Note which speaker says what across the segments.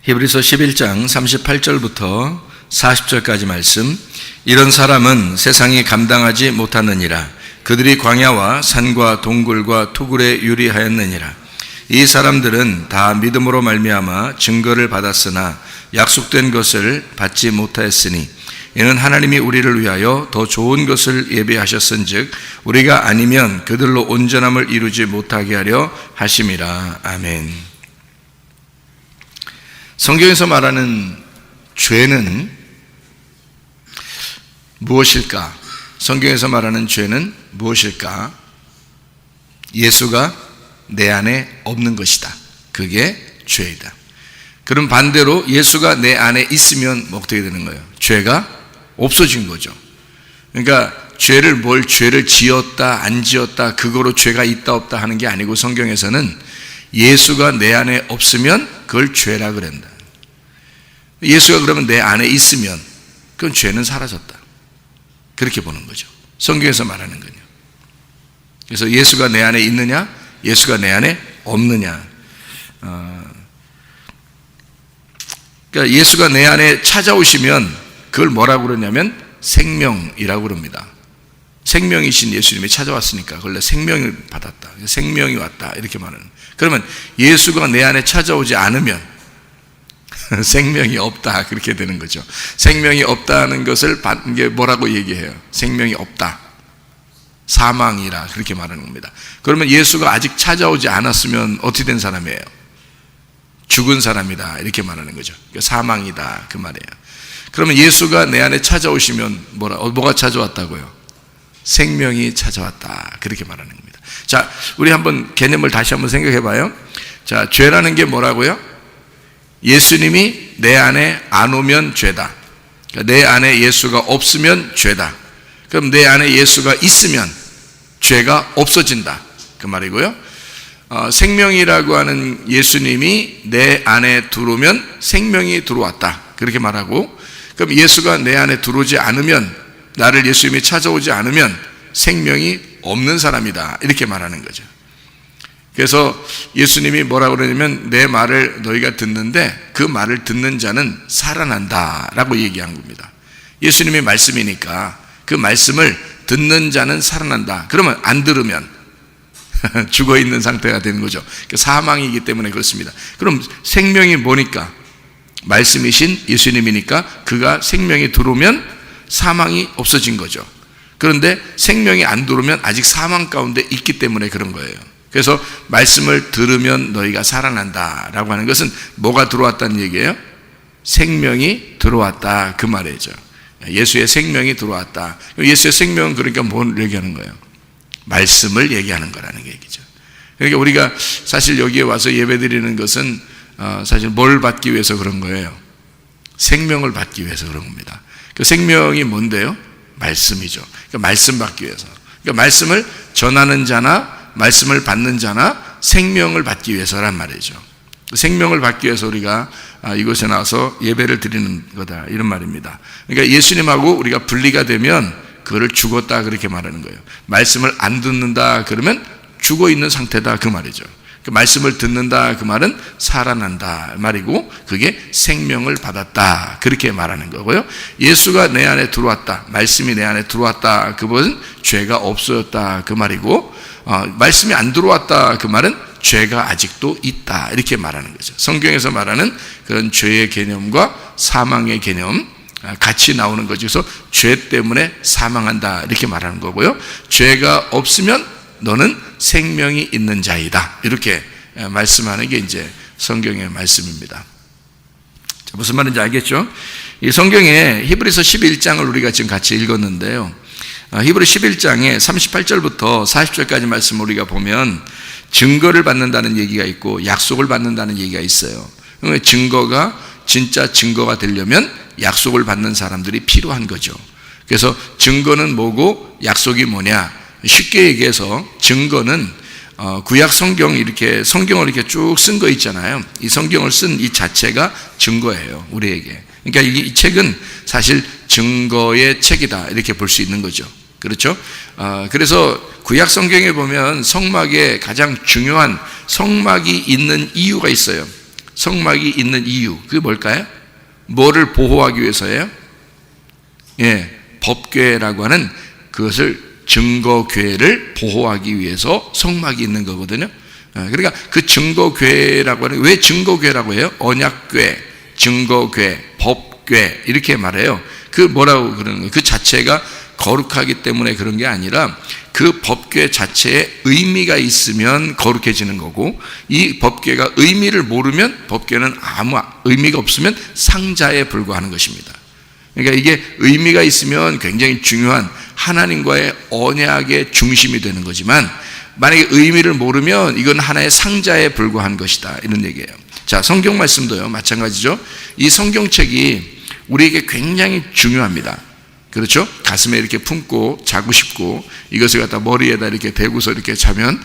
Speaker 1: 히브리서 11장 38절부터 40절까지 말씀. 이런 사람은 세상이 감당하지 못하느니라. 그들이 광야와 산과 동굴과 투굴에 유리하였느니라. 이 사람들은 다 믿음으로 말미암아 증거를 받았으나 약속된 것을 받지 못하였으니 이는 하나님이 우리를 위하여 더 좋은 것을 예비하셨은즉 우리가 아니면 그들로 온전함을 이루지 못하게 하려 하심이라. 아멘. 성경에서 말하는 죄는 무엇일까? 성경에서 말하는 죄는 무엇일까? 예수가 내 안에 없는 것이다. 그게 죄이다. 그럼 반대로 예수가 내 안에 있으면 어떻게 되는 거예요? 죄가 없어진 거죠. 그러니까 죄를 지었다 안 지었다 그거로 죄가 있다 없다 하는 게 아니고, 성경에서는 예수가 내 안에 없으면 그걸 죄라 그런다. 예수가 그러면 내 안에 있으면 그건 죄는 사라졌다, 그렇게 보는 거죠. 성경에서 말하는 거냐. 그래서 예수가 내 안에 있느냐, 예수가 내 안에 없느냐. 그러니까 예수가 내 안에 찾아오시면 그걸 뭐라고 그러냐면 생명이라고 그럽니다. 생명이신 예수님이 찾아왔으니까 그걸 생명을 받았다, 생명이 왔다, 이렇게 말하는. 그러면 예수가 내 안에 찾아오지 않으면 생명이 없다, 그렇게 되는 거죠. 생명이 없다는 것을 받는 게 뭐라고 얘기해요? 생명이 없다, 사망이라, 그렇게 말하는 겁니다. 그러면 예수가 아직 찾아오지 않았으면 어떻게 된 사람이에요? 죽은 사람이다, 이렇게 말하는 거죠. 사망이다, 그 말이에요. 그러면 예수가 내 안에 찾아오시면 뭐가 찾아왔다고요? 생명이 찾아왔다, 그렇게 말하는 겁니다. 자, 우리 한번 개념을 다시 한번 생각해 봐요. 자, 죄라는 게 뭐라고요? 예수님이 내 안에 안 오면 죄다. 그러니까 내 안에 예수가 없으면 죄다. 그럼 내 안에 예수가 있으면 죄가 없어진다, 그 말이고요. 생명이라고 하는 예수님이 내 안에 들어오면 생명이 들어왔다, 그렇게 말하고, 그럼 예수가 내 안에 들어오지 않으면, 나를 예수님이 찾아오지 않으면 생명이 없는 사람이다, 이렇게 말하는 거죠. 그래서 예수님이 뭐라고 그러냐면 내 말을 너희가 듣는데 그 말을 듣는 자는 살아난다 라고 얘기한 겁니다. 예수님의 말씀이니까 그 말씀을 듣는 자는 살아난다. 그러면 안 들으면 죽어있는 상태가 되는 거죠. 사망이기 때문에 그렇습니다. 그럼 생명이 뭐니까? 말씀이신 예수님이니까 그가 생명이 들어오면 사망이 없어진 거죠. 그런데 생명이 안 들어오면 아직 사망 가운데 있기 때문에 그런 거예요. 그래서 말씀을 들으면 너희가 살아난다 라고 하는 것은 뭐가 들어왔다는 얘기예요? 생명이 들어왔다, 그 말이죠. 예수의 생명이 들어왔다. 예수의 생명은 그러니까 뭘 얘기하는 거예요? 말씀을 얘기하는 거라는 얘기죠. 그러니까 우리가 사실 여기에 와서 예배 드리는 것은 사실 뭘 받기 위해서 그런 거예요? 생명을 받기 위해서 그런 겁니다. 그 생명이 뭔데요? 말씀이죠. 그러니까 말씀 받기 위해서. 그러니까 말씀을 전하는 자나 말씀을 받는 자나 생명을 받기 위해서란 말이죠. 생명을 받기 위해서 우리가 이곳에 나와서 예배를 드리는 거다, 이런 말입니다. 그러니까 예수님하고 우리가 분리가 되면 그거를 죽었다, 그렇게 말하는 거예요. 말씀을 안 듣는다 그러면 죽어 있는 상태다, 그 말이죠. 그 말씀을 듣는다, 그 말은 살아난다 말이고, 그게 생명을 받았다, 그렇게 말하는 거고요. 예수가 내 안에 들어왔다, 말씀이 내 안에 들어왔다, 그것은 죄가 없어졌다, 그 말이고, 말씀이 안 들어왔다, 그 말은 죄가 아직도 있다, 이렇게 말하는 거죠. 성경에서 말하는 그런 죄의 개념과 사망의 개념 같이 나오는 거죠. 그래서 죄 때문에 사망한다, 이렇게 말하는 거고요. 죄가 없으면 너는 생명이 있는 자이다, 이렇게 말씀하는 게 이제 성경의 말씀입니다. 자, 무슨 말인지 알겠죠? 이 성경에 히브리서 11장을 우리가 지금 같이 읽었는데요. 히브리 11장에 38절부터 40절까지 말씀을 우리가 보면 증거를 받는다는 얘기가 있고 약속을 받는다는 얘기가 있어요. 증거가 진짜 증거가 되려면 약속을 받는 사람들이 필요한 거죠. 그래서 증거는 뭐고 약속이 뭐냐? 쉽게 얘기해서 증거는 구약 성경, 이렇게 성경을 이렇게 쭉 쓴 거 있잖아요. 이 성경을 쓴 이 자체가 증거예요, 우리에게. 그러니까 이 책은 사실 증거의 책이다, 이렇게 볼 수 있는 거죠. 그렇죠? 그래서 구약 성경에 보면 성막에 가장 중요한 성막이 있는 이유가 있어요. 성막이 있는 이유, 그게 뭘까요? 뭐를 보호하기 위해서예요? 법궤라고 하는 그것을 증거궤를 보호하기 위해서 성막이 있는 거거든요. 그러니까 그 증거궤라고 하는, 왜 증거궤라고 해요? 언약궤, 증거궤, 법궤 이렇게 말해요. 그 뭐라고 그러는 거예요? 그 자체가 거룩하기 때문에 그런 게 아니라 그 법궤 자체에 의미가 있으면 거룩해지는 거고, 이 법궤가 의미를 모르면, 법궤는 아무 의미가 없으면 상자에 불과하는 것입니다. 그러니까 이게 의미가 있으면 굉장히 중요한 하나님과의 언약의 중심이 되는 거지만, 만약에 의미를 모르면 이건 하나의 상자에 불과한 것이다, 이런 얘기예요. 자, 성경 말씀도요 마찬가지죠. 이 성경책이 우리에게 굉장히 중요합니다. 그렇죠? 가슴에 이렇게 품고 자고 싶고, 이것을 갖다 머리에다 이렇게 대고서 이렇게 자면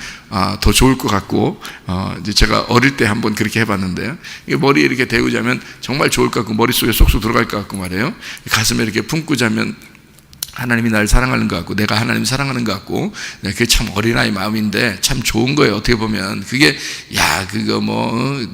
Speaker 1: 더 좋을 것 같고, 이제 제가 어릴 때 한번 그렇게 해봤는데요. 머리에 이렇게 대고 자면 정말 좋을 것 같고, 머릿속에 쏙쏙 들어갈 것 같고 말이에요. 가슴에 이렇게 품고 자면 하나님이 나를 사랑하는 것 같고, 내가 하나님 사랑하는 것 같고, 그게 참 어린아이 마음인데 참 좋은 거예요. 어떻게 보면 그게 그거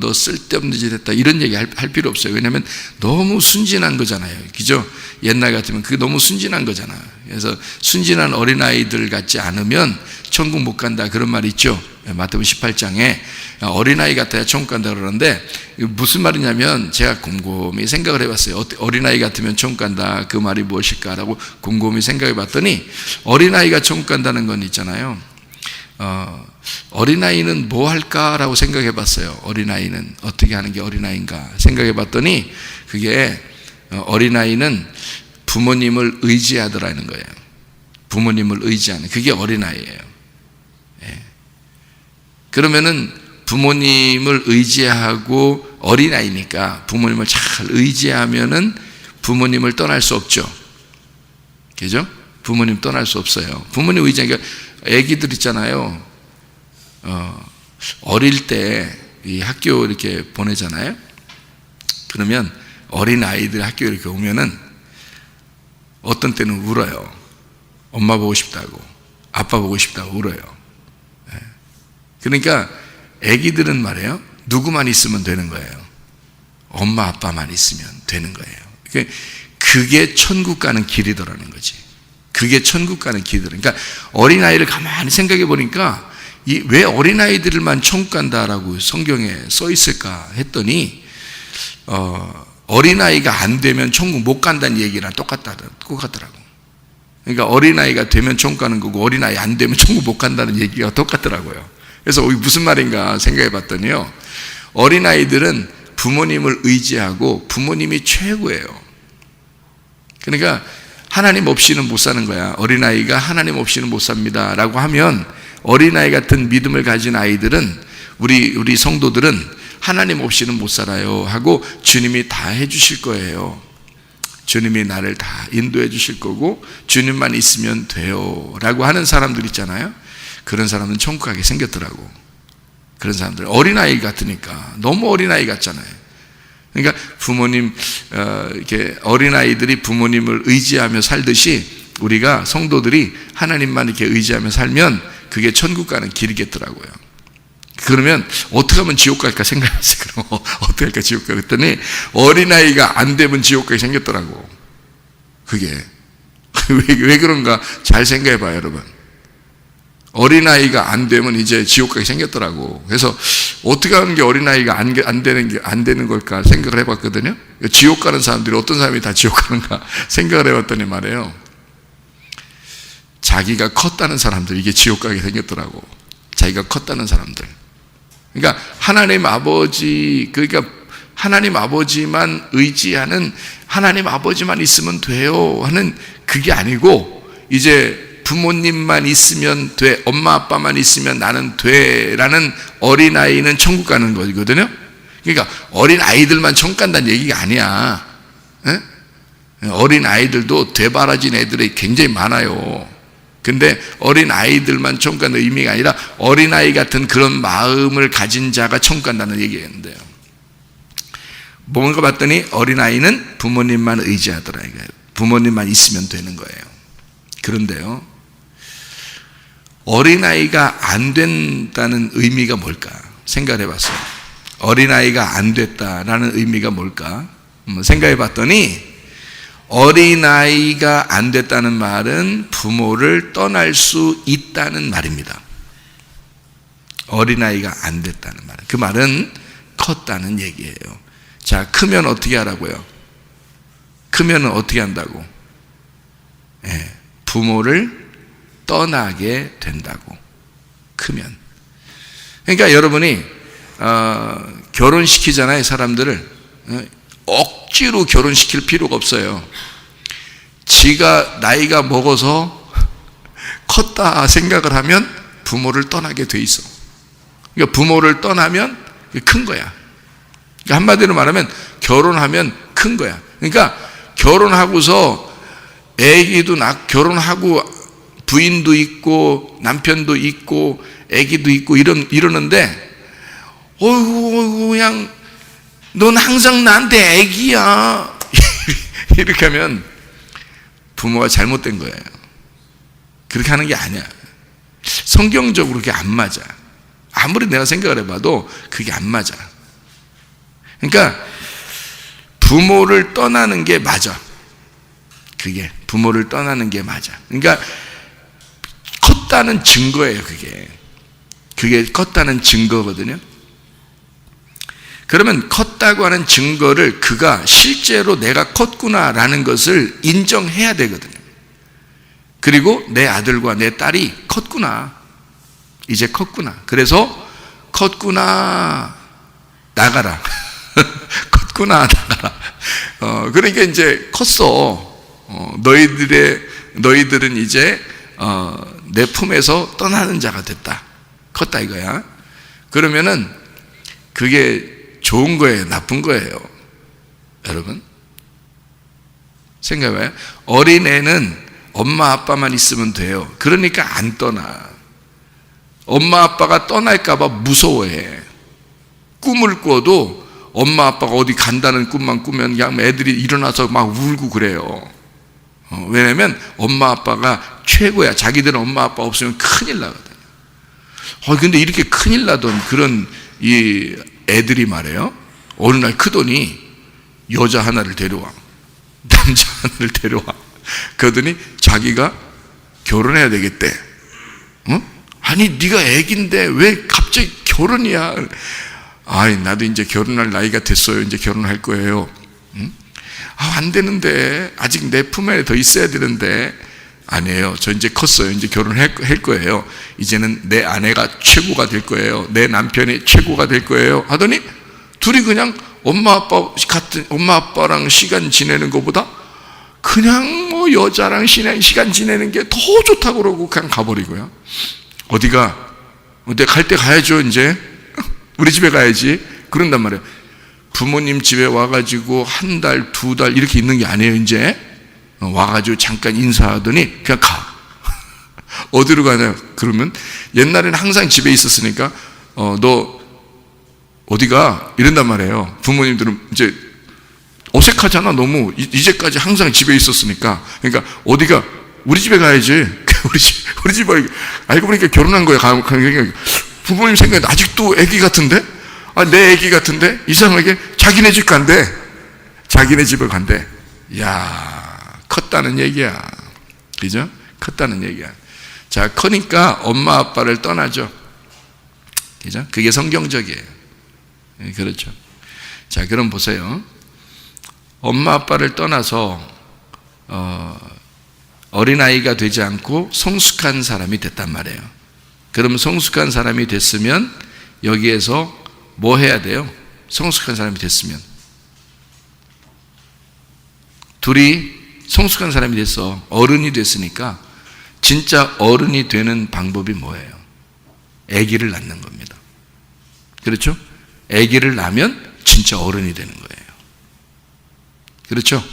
Speaker 1: 너 쓸데없는 짓 했다 이런 얘기 할 필요 없어요. 왜냐하면 너무 순진한 거잖아요. 그죠? 옛날 같으면 그게 너무 순진한 거잖아요. 그래서 순진한 어린아이들 같지 않으면 천국 못 간다, 그런 말이 있죠. 마태복음 18장에 어린아이 같아야 천국 간다 그러는데, 무슨 말이냐면 제가 곰곰이 생각을 해봤어요. 어린아이 같으면 천국 간다, 그 말이 무엇일까라고 곰곰이 생각해 봤더니, 어린아이가 천국 간다는 건 있잖아요. 어린아이는 뭐 할까라고 생각해 봤어요. 어린아이는 어떻게 하는 게 어린아이인가 생각해 봤더니, 그게 어린아이는 부모님을 의지하더라는 거예요. 부모님을 의지하는, 그게 어린아이예요. 그러면은 부모님을 의지하고, 어린아이니까 부모님을 잘 의지하면은 부모님을 떠날 수 없죠. 그죠? 부모님 떠날 수 없어요. 부모님 의지하니까, 애기들 있잖아요. 어릴 때 이 학교 이렇게 보내잖아요. 그러면 어린아이들 학교 이렇게 오면은 어떤 때는 울어요. 엄마 보고 싶다고, 아빠 보고 싶다고 울어요. 그러니까 애기들은 말이에요, 누구만 있으면 되는 거예요. 엄마 아빠만 있으면 되는 거예요. 그게 천국 가는 길이더라는 거지. 그게 천국 가는 길이더라. 그러니까 어린아이를 가만히 생각해 보니까, 왜 어린아이들만 천국 간다라고 성경에 써 있을까 했더니, 어린아이가 안 되면 천국 못 간다는 얘기랑 똑같더라고. 그러니까 어린아이가 되면 천국 가는 거고, 어린아이 안 되면 천국 못 간다는 얘기가 똑같더라고요. 그래서 무슨 말인가 생각해 봤더니요, 어린아이들은 부모님을 의지하고 부모님이 최고예요. 그러니까 하나님 없이는 못 사는 거야. 어린아이가 하나님 없이는 못 삽니다 라고 하면, 어린아이 같은 믿음을 가진 아이들은, 우리 성도들은 하나님 없이는 못 살아요 하고 주님이 다 해주실 거예요. 주님이 나를 다 인도해 주실 거고, 주님만 있으면 돼요 라고 하는 사람들 있잖아요. 그런 사람은 천국 가게 생겼더라고. 그런 사람들 어린아이 같으니까, 너무 어린아이 같잖아요. 그러니까 부모님, 이렇게 어린아이들이 부모님을 의지하며 살듯이, 우리가 성도들이 하나님만 이렇게 의지하며 살면 그게 천국 가는 길이겠더라고요. 그러면 어떻게 하면 지옥 갈까 생각했어요. 그럼 어떻게 할까 지옥 가 그랬더니, 어린아이가 안 되면 지옥 가게 생겼더라고. 그게 왜 그런가 잘 생각해 봐요, 여러분. 어린아이가 안 되면 이제 지옥 가게 생겼더라고. 그래서 어떻게 하는 게 어린아이가 안 되는 걸까 생각을 해봤거든요. 지옥 가는 사람들이 어떤 사람이 다 지옥 가는가 생각을 해봤더니 말이에요, 자기가 컸다는 사람들, 이게 지옥 가게 생겼더라고. 자기가 컸다는 사람들. 그러니까 하나님 아버지, 그러니까 하나님 아버지만 의지하는, 하나님 아버지만 있으면 돼요 하는 그게 아니고, 이제 부모님만 있으면 돼, 엄마 아빠만 있으면 나는 돼 라는 어린아이는 천국 가는 거거든요. 그러니까 어린아이들만 천국 간다는 얘기가 아니야. 어린아이들도 되바라진 애들이 굉장히 많아요. 근데 어린아이들만 천국 가는 의미가 아니라, 어린아이 같은 그런 마음을 가진 자가 천국 간다는 얘기였는데요. 뭔가 봤더니 어린아이는 부모님만 의지하더라 이거예요. 부모님만 있으면 되는 거예요. 그런데요, 어린아이가 안 된다는 의미가 뭘까 생각을 해봤어요. 어린아이가 안 됐다라는 의미가 뭘까? 생각해 봤더니 어린아이가 안 됐다는 말은 부모를 떠날 수 있다는 말입니다. 어린아이가 안 됐다는 말은, 그 말은 컸다는 얘기예요. 자, 크면 어떻게 하라고요? 크면 어떻게 한다고? 부모를 떠나게 된다고. 크면. 그러니까 여러분이 결혼시키잖아요, 사람들을. 억지로 결혼시킬 필요가 없어요. 지가 나이가 먹어서 컸다 생각을 하면 부모를 떠나게 돼 있어. 그러니까 부모를 떠나면 큰 거야. 그러니까 한마디로 말하면 결혼하면 큰 거야. 그러니까 결혼하고서 애기도 결혼하고 부인도 있고 남편도 있고 애기도 있고 이러는데 어이구 그냥 넌 항상 나한테 애기야 이렇게 하면 부모가 잘못된 거예요. 그렇게 하는 게 아니야. 성경적으로 그게 안 맞아. 아무리 내가 생각을 해봐도 그게 안 맞아. 그러니까 부모를 떠나는 게 맞아. 그게 부모를 떠나는 게 맞아. 그러니까 컸다는 증거예요. 그게 컸다는 증거거든요. 그러면 컸다고 하는 증거를 그가 실제로 내가 컸구나라는 것을 인정해야 되거든요. 그리고 내 아들과 내 딸이 컸구나. 이제 컸구나. 그래서 컸구나. 나가라. 컸구나. 나가라. 그러니까 이제 컸어. 너희들은 이제 내 품에서 떠나는 자가 됐다. 컸다 이거야. 그러면은 그게 좋은 거예요, 나쁜 거예요? 여러분 생각해봐요. 어린애는 엄마 아빠만 있으면 돼요. 그러니까 안 떠나. 엄마 아빠가 떠날까 봐 무서워해. 꿈을 꿔도 엄마 아빠가 어디 간다는 꿈만 꾸면 그냥 애들이 일어나서 막 울고 그래요. 왜냐면 엄마 아빠가 최고야. 자기들은 엄마 아빠 없으면 큰일 나거든. 근데 이렇게 큰일 나던 그런 이 애들이 말이에요, 어느 날 크더니 여자 하나를 데려와, 남자 하나를 데려와. 그러더니 자기가 결혼해야 되겠대. 아니 네가 애기인데 왜 갑자기 결혼이야? 아이 나도 이제 결혼할 나이가 됐어요. 이제 결혼할 거예요. 안 되는데 아직 내 품에 더 있어야 되는데. 아니에요. 저 이제 컸어요. 이제 결혼할 거예요. 이제는 내 아내가 최고가 될 거예요. 내 남편이 최고가 될 거예요. 하더니 둘이 그냥 엄마 아빠랑 시간 지내는 것보다 그냥 뭐 여자랑 시간 지내는 게 더 좋다고 그러고 그냥 가버리고요. 어디가? 갈 때 가야죠. 이제 우리 집에 가야지. 그런단 말이에요. 부모님 집에 와가지고 한 달, 두 달 이렇게 있는 게 아니에요. 이제 와가지고 잠깐 인사하더니 그냥 가. 어디로 가냐? 그러면 옛날에는 항상 집에 있었으니까 너 어디가? 이런단 말이에요. 부모님들은 이제 어색하잖아. 너무 이제까지 항상 집에 있었으니까. 그러니까 어디가? 우리 집에 가야지. 우리 집 알고 보니까 결혼한 거야. 부모님 생각에 아직도 애기 같은데? 내 애기 같은데? 이상하게 자기네 집 간대. 자기네 집을 간대. 야, 컸다는 얘기야. 그죠? 컸다는 얘기야. 자, 크니까 엄마 아빠를 떠나죠. 그죠? 그게 성경적이에요. 그렇죠. 자, 그럼 보세요. 엄마 아빠를 떠나서 어린아이가 되지 않고 성숙한 사람이 됐단 말이에요. 그럼 성숙한 사람이 됐으면 여기에서 뭐 해야 돼요? 성숙한 사람이 됐으면 둘이 성숙한 사람이 됐어. 어른이 됐으니까 진짜 어른이 되는 방법이 뭐예요? 아기를 낳는 겁니다. 그렇죠? 아기를 낳으면 진짜 어른이 되는 거예요. 그렇죠?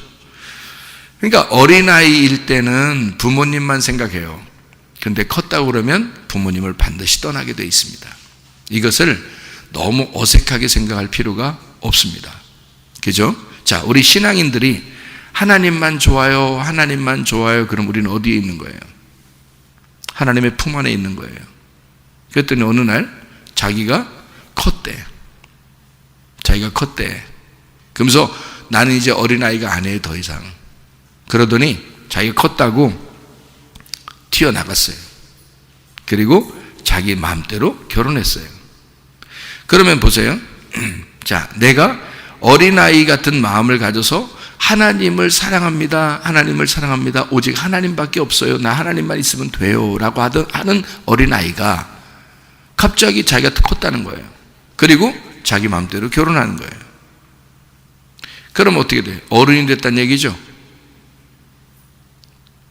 Speaker 1: 그러니까 어린아이일 때는 부모님만 생각해요. 근데 컸다고 그러면 부모님을 반드시 떠나게 돼 있습니다. 이것을 너무 어색하게 생각할 필요가 없습니다. 그죠? 자, 우리 신앙인들이 하나님만 좋아요, 하나님만 좋아요. 그럼 우리는 어디에 있는 거예요? 하나님의 품 안에 있는 거예요. 그랬더니 어느 날 자기가 컸대. 자기가 컸대. 그러면서 나는 이제 어린아이가 아니에요, 더 이상. 그러더니 자기가 컸다고 튀어나갔어요. 그리고 자기 마음대로 결혼했어요. 그러면 보세요. 자, 내가 어린아이 같은 마음을 가져서 하나님을 사랑합니다. 하나님을 사랑합니다. 오직 하나님밖에 없어요. 나 하나님만 있으면 돼요. 라고 하는 어린아이가 갑자기 자기가 컸다는 거예요. 그리고 자기 마음대로 결혼하는 거예요. 그럼 어떻게 돼요? 어른이 됐다는 얘기죠.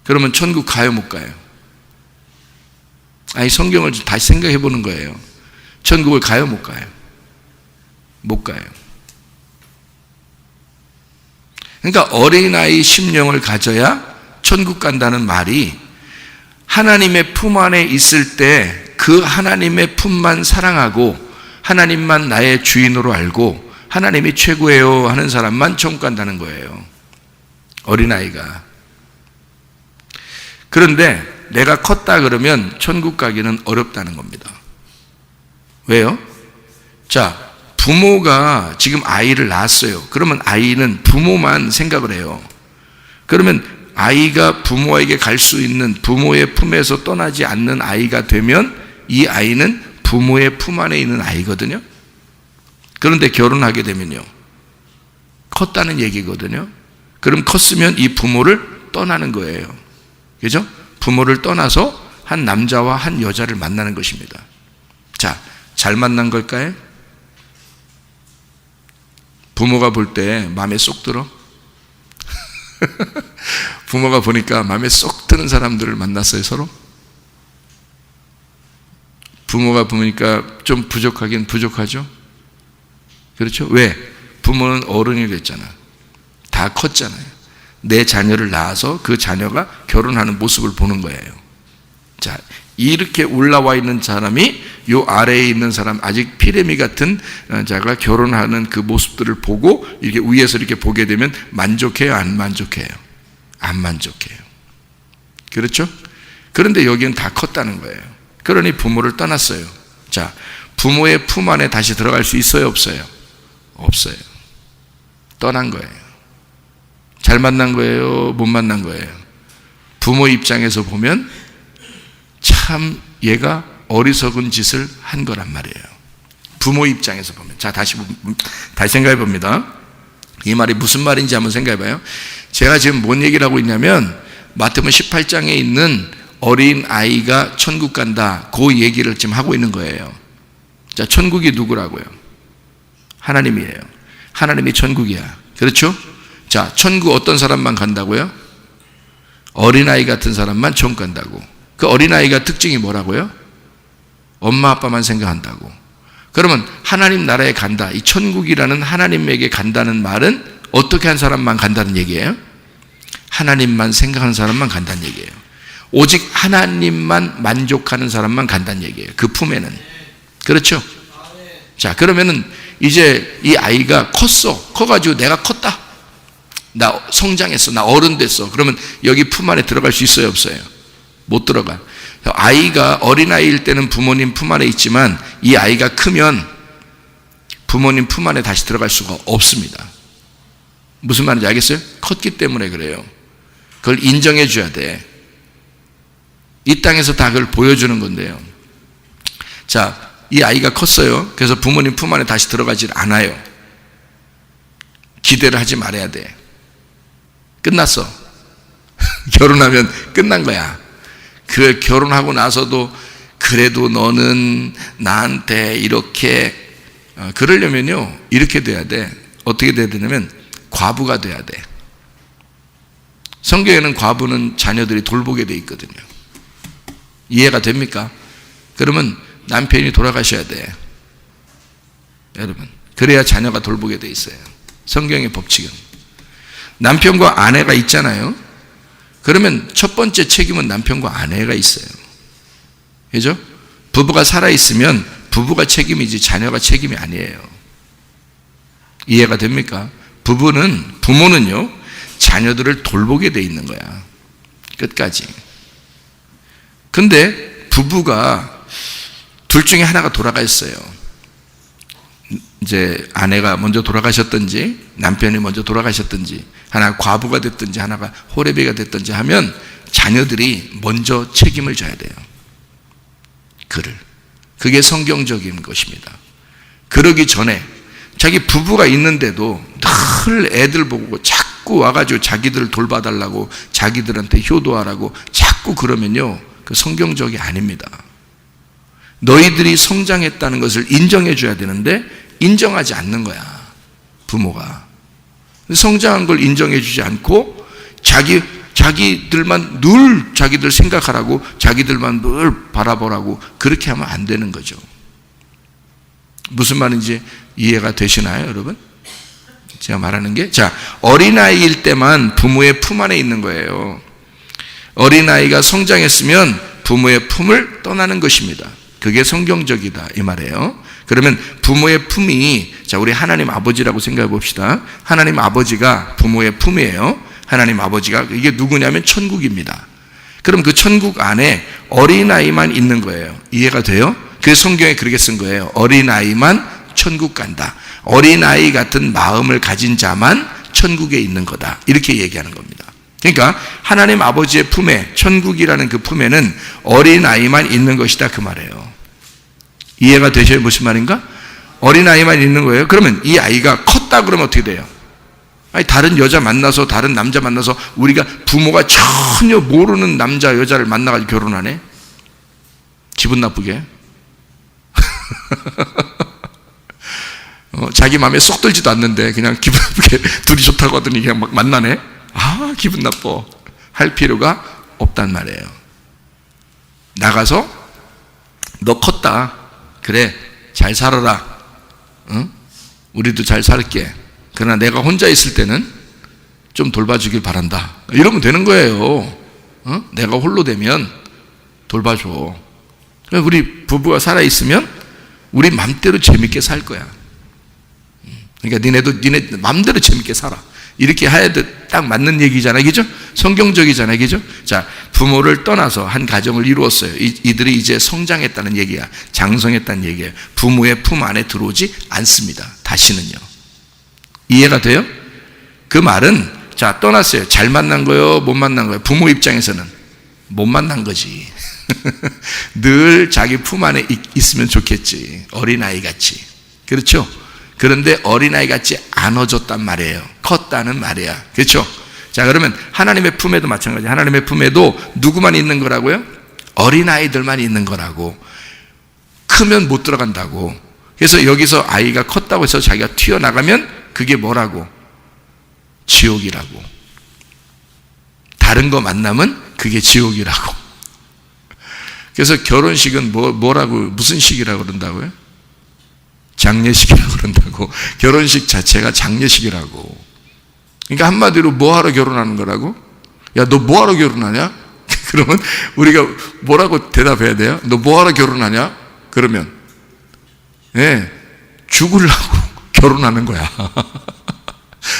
Speaker 1: 그러면 천국 가요, 못 가요? 아니, 성경을 다시 생각해 보는 거예요. 천국을 가요, 못 가요? 못 가요. 그러니까 어린아이 심령을 가져야 천국 간다는 말이 하나님의 품 안에 있을 때 그 하나님의 품만 사랑하고 하나님만 나의 주인으로 알고 하나님이 최고예요 하는 사람만 천국 간다는 거예요. 어린아이가. 그런데 내가 컸다 그러면 천국 가기는 어렵다는 겁니다. 왜요? 자, 부모가 지금 아이를 낳았어요. 그러면 아이는 부모만 생각을 해요. 그러면 아이가 부모에게 갈 수 있는 부모의 품에서 떠나지 않는 아이가 되면 이 아이는 부모의 품 안에 있는 아이거든요. 그런데 결혼하게 되면요, 컸다는 얘기거든요. 그럼 컸으면 이 부모를 떠나는 거예요. 그죠? 부모를 떠나서 한 남자와 한 여자를 만나는 것입니다. 자, 잘 만난 걸까요? 부모가 볼 때 마음에 쏙 들어? 부모가 보니까 마음에 쏙 드는 사람들을 만났어요, 서로? 부모가 보니까 좀 부족하긴 부족하죠? 그렇죠? 왜? 부모는 어른이 됐잖아. 다 컸잖아요. 내 자녀를 낳아서 그 자녀가 결혼하는 모습을 보는 거예요. 자, 이렇게 올라와 있는 사람이 요 아래에 있는 사람, 아직 피레미 같은 자가 결혼하는 그 모습들을 보고 이렇게 위에서 이렇게 보게 되면 만족해요, 안 만족해요? 안 만족해요. 그렇죠? 그런데 여기는 다 컸다는 거예요. 그러니 부모를 떠났어요. 자, 부모의 품 안에 다시 들어갈 수 있어요, 없어요? 없어요. 떠난 거예요. 잘 만난 거예요, 못 만난 거예요? 부모 입장에서 보면 참 얘가 어리석은 짓을 한 거란 말이에요. 부모 입장에서 보면. 자, 다시 생각해 봅니다. 이 말이 무슨 말인지 한번 생각해 봐요. 제가 지금 뭔 얘기를 하고 있냐면 마태복음 18장에 있는 어린 아이가 천국 간다, 그 얘기를 지금 하고 있는 거예요. 자, 천국이 누구라고요? 하나님이에요. 하나님이 천국이야. 그렇죠? 자, 천국 어떤 사람만 간다고요? 어린아이 같은 사람만 천국 간다고. 그 어린아이가 특징이 뭐라고요? 엄마 아빠만 생각한다고. 그러면 하나님 나라에 간다, 이 천국이라는 하나님에게 간다는 말은 어떻게 한 사람만 간다는 얘기예요? 하나님만 생각하는 사람만 간다는 얘기예요. 오직 하나님만 만족하는 사람만 간다는 얘기예요. 그 품에는. 그렇죠? 자, 그러면은 이제 이 아이가 커가지고 내가 컸다, 나 성장했어, 나 어른 됐어. 그러면 여기 품 안에 들어갈 수 있어요, 없어요? 못 들어가. 아이가 어린아이일 때는 부모님 품 안에 있지만 이 아이가 크면 부모님 품 안에 다시 들어갈 수가 없습니다. 무슨 말인지 알겠어요? 컸기 때문에 그래요. 그걸 인정해 줘야 돼. 이 땅에서 다 그걸 보여주는 건데요. 자, 이 아이가 컸어요. 그래서 부모님 품 안에 다시 들어가질 않아요. 기대를 하지 말아야 돼. 끝났어. 결혼하면 끝난 거야. 그 결혼하고 나서도 그래도 너는 나한테 이렇게 그러려면요, 이렇게 돼야 돼. 어떻게 돼야 되냐면 과부가 돼야 돼. 성경에는 과부는 자녀들이 돌보게 돼 있거든요. 이해가 됩니까? 그러면 남편이 돌아가셔야 돼, 여러분. 그래야 자녀가 돌보게 돼 있어요. 성경의 법칙은. 남편과 아내가 있잖아요. 그러면 첫 번째 책임은 남편과 아내가 있어요. 그죠? 부부가 살아있으면 부부가 책임이지 자녀가 책임이 아니에요. 이해가 됩니까? 부모는요, 자녀들을 돌보게 돼 있는 거야, 끝까지. 근데 부부가 둘 중에 하나가 돌아가 있어요. 이제 아내가 먼저 돌아가셨든지 남편이 먼저 돌아가셨든지 하나가 과부가 됐든지 하나가 호레비가 됐든지 하면 자녀들이 먼저 책임을 져야 돼요. 그게 성경적인 것입니다. 그러기 전에 자기 부부가 있는데도 늘 애들 보고 자꾸 와가지고 자기들을 돌봐달라고 자기들한테 효도하라고 자꾸 그러면요, 그 성경적이 아닙니다. 너희들이 성장했다는 것을 인정해 줘야 되는데 인정하지 않는 거야, 부모가. 성장한 걸 인정해 주지 않고 자기들만 늘 자기들 생각하라고 자기들만 늘 바라보라고 그렇게 하면 안 되는 거죠. 무슨 말인지 이해가 되시나요, 여러분? 제가 말하는 게, 자, 어린아이일 때만 부모의 품 안에 있는 거예요. 어린아이가 성장했으면 부모의 품을 떠나는 것입니다. 그게 성경적이다 이 말이에요. 그러면 부모의 품이, 자, 우리 하나님 아버지라고 생각해 봅시다. 하나님 아버지가 부모의 품이에요. 하나님 아버지가, 이게 누구냐면 천국입니다. 그럼 그 천국 안에 어린아이만 있는 거예요. 이해가 돼요? 그래서 성경에 그렇게 쓴 거예요. 어린아이만 천국 간다. 어린아이 같은 마음을 가진 자만 천국에 있는 거다. 이렇게 얘기하는 겁니다. 그러니까 하나님 아버지의 품에, 천국이라는 그 품에는 어린아이만 있는 것이다 그 말이에요. 이해가 되셔요? 무슨 말인가? 어린아이만 있는 거예요. 그러면 이 아이가 컸다 그러면 어떻게 돼요? 아니, 다른 여자 만나서, 다른 남자 만나서, 우리가 부모가 전혀 모르는 남자 여자를 만나가지고 결혼하네? 기분 나쁘게. 자기 마음에 쏙 들지도 않는데 그냥 기분 나쁘게 둘이 좋다고 하더니 그냥 막 만나네? 아, 기분 나빠. 할 필요가 없단 말이에요. 나가서 너 컸다, 그래, 잘 살아라, 응? 우리도 잘 살게. 그러나 내가 혼자 있을 때는 좀 돌봐주길 바란다. 이러면 되는 거예요. 응? 내가 홀로 되면 돌봐줘. 우리 부부가 살아있으면 우리 맘대로 재밌게 살 거야. 그러니까 니네 맘대로 재밌게 살아. 이렇게 해야 딱 맞는 얘기잖아요. 그죠? 성경적이잖아요. 그죠? 자, 부모를 떠나서 한 가정을 이루었어요. 이들이 이제 성장했다는 얘기야. 장성했다는 얘기예요. 부모의 품 안에 들어오지 않습니다. 다시는요. 이해가 돼요? 그 말은, 자, 떠났어요. 잘 만난 거요? 못 만난 거요? 부모 입장에서는 못 만난 거지. 늘 자기 품 안에 있으면 좋겠지. 어린아이 같이. 그렇죠? 그런데 어린아이 같이 안아줬단 말이에요. 컸다는 말이야. 그렇죠? 자, 그러면 하나님의 품에도 마찬가지. 하나님의 품에도 누구만 있는 거라고요? 어린아이들만 있는 거라고. 크면 못 들어간다고. 그래서 여기서 아이가 컸다고 해서 자기가 튀어나가면 그게 뭐라고? 지옥이라고. 다른 거 만나면 그게 지옥이라고. 그래서 결혼식은 뭐라고, 무슨 식이라고 그런다고요? 장례식이라고 그런다고. 결혼식 자체가 장례식이라고. 그러니까 한마디로 뭐하러 결혼하는 거라고? 야, 너 뭐하러 결혼하냐? 그러면 우리가 뭐라고 대답해야 돼요? 너 뭐하러 결혼하냐? 그러면 죽으려고 결혼하는 거야.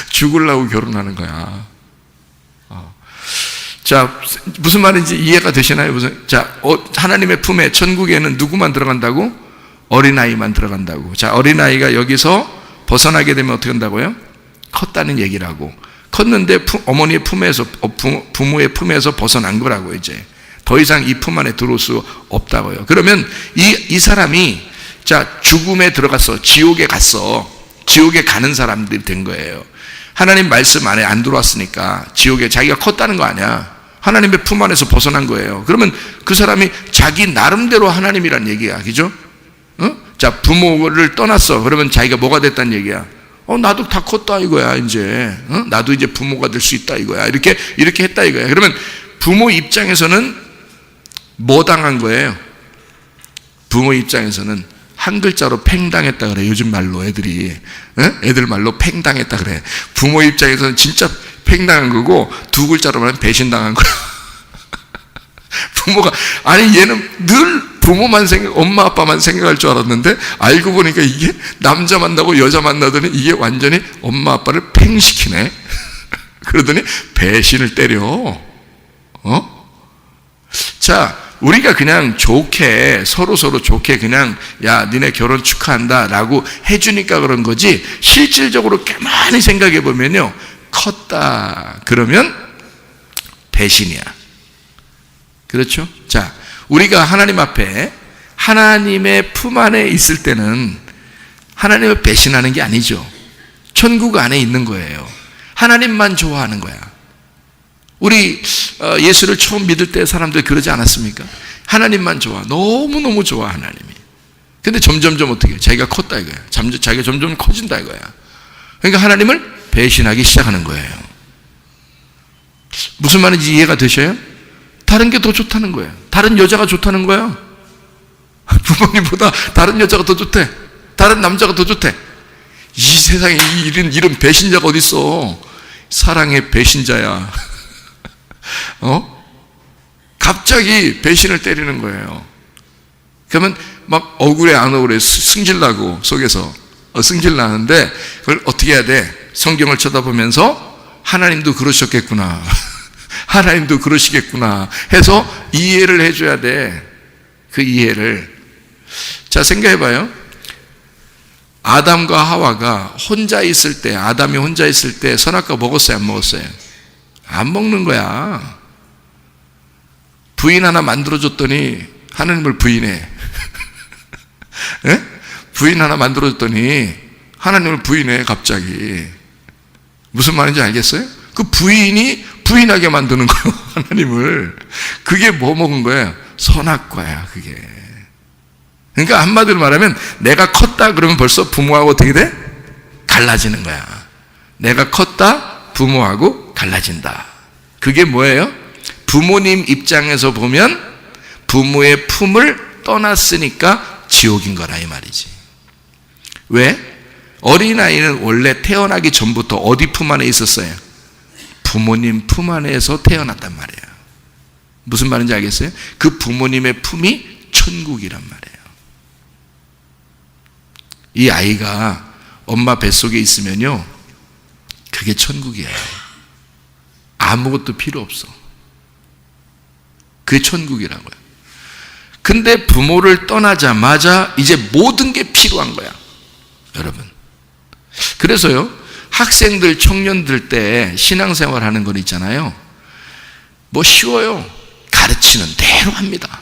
Speaker 1: 죽으려고 결혼하는 거야. 자, 무슨 말인지 이해가 되시나요? 자, 하나님의 품에, 천국에는 누구만 들어간다고? 어린아이만 들어간다고. 자, 어린아이가 여기서 벗어나게 되면 어떻게 한다고요? 컸다는 얘기라고. 컸는데 어머니의 품에서, 부모의 품에서 벗어난 거라고. 이제 더 이상 이 품 안에 들어올 수 없다고요. 그러면 이 사람이, 자, 죽음에 들어갔어. 지옥에 갔어. 지옥에 가는 사람들이 된 거예요. 하나님 말씀 안에 안 들어왔으니까 지옥에 자기가 컸다는 거 아니야. 하나님의 품 안에서 벗어난 거예요. 그러면 그 사람이 자기 나름대로 하나님이란 얘기야. 그죠? 자, 부모를 떠났어. 그러면 자기가 뭐가 됐다는 얘기야? 나도 다 컸다 이거야, 이제. 나도 이제 부모가 될 수 있다 이거야. 이렇게 했다 이거야. 그러면 부모 입장에서는 뭐 당한 거예요? 부모 입장에서는 한 글자로 팽당했다 그래. 요즘 말로 애들이. 애들 말로 팽당했다 그래. 부모 입장에서는 진짜 팽당한 거고, 두 글자로 말하면 배신당한 거야. 부모가, 아니 얘는 늘 부모만 엄마 아빠만 생각할 줄 알았는데 알고 보니까 이게 남자 만나고 여자 만나더니 이게 완전히 엄마 아빠를 팽시키네. 그러더니 배신을 때려. 자, 우리가 그냥 좋게 서로 좋게 그냥 야 니네 결혼 축하한다 라고 해주니까 그런 거지, 실질적으로 가만히 생각해 보면요, 컸다 그러면 배신이야. 그렇죠? 자, 우리가 하나님 앞에 하나님의 품 안에 있을 때는 하나님을 배신하는 게 아니죠. 천국 안에 있는 거예요. 하나님만 좋아하는 거야. 우리 예수를 처음 믿을 때 사람들 그러지 않았습니까? 하나님만 좋아. 너무너무 좋아 하나님이. 근데 점점점 어떻게 해요? 자기가 컸다 이거야. 자기가 점점 커진다 이거야. 그러니까 하나님을 배신하기 시작하는 거예요. 무슨 말인지 이해가 되셔요? 다른 게 더 좋다는 거예요. 다른 여자가 좋다는 거야. 부모님보다 다른 여자가 더 좋대. 다른 남자가 더 좋대. 이 세상에 이런 배신자가 어디 있어? 사랑의 배신자야. 갑자기 배신을 때리는 거예요. 그러면 막 억울해 안 억울해 승질나고 속에서 승질나는데 그걸 어떻게 해야 돼? 성경을 쳐다보면서 하나님도 그러셨겠구나. 하나님도 그러시겠구나 해서 이해를 해줘야 돼. 그 이해를. 자, 생각해봐요. 아담과 하와가 혼자 있을 때, 아담이 혼자 있을 때 선악과 먹었어요, 안 먹었어요? 안 먹는 거야. 부인 하나 만들어줬더니 하나님을 부인해. 예? 부인 하나 만들어줬더니 하나님을 부인해 갑자기. 무슨 말인지 알겠어요? 그 부인이 부인하게 만드는 거예요, 하나님을. 그게 뭐 먹은 거예요? 선악과야, 그게. 그러니까 한마디로 말하면 내가 컸다 그러면 벌써 부모하고 어떻게 돼? 갈라지는 거야. 내가 컸다, 부모하고 갈라진다. 그게 뭐예요? 부모님 입장에서 보면 부모의 품을 떠났으니까 지옥인 거라 이 말이지. 왜? 어린아이는 원래 태어나기 전부터 어디 품 안에 있었어요? 부모님 품 안에서 태어났단 말이에요. 무슨 말인지 알겠어요? 그 부모님의 품이 천국이란 말이에요. 이 아이가 엄마 뱃속에 있으면요, 그게 천국이에요. 아무것도 필요 없어. 그게 천국이라고요. 근데 부모를 떠나자마자 이제 모든 게 필요한 거야, 여러분. 그래서요, 학생들, 청년들 때 신앙생활 하는 건 있잖아요. 뭐 쉬워요. 가르치는 대로 합니다.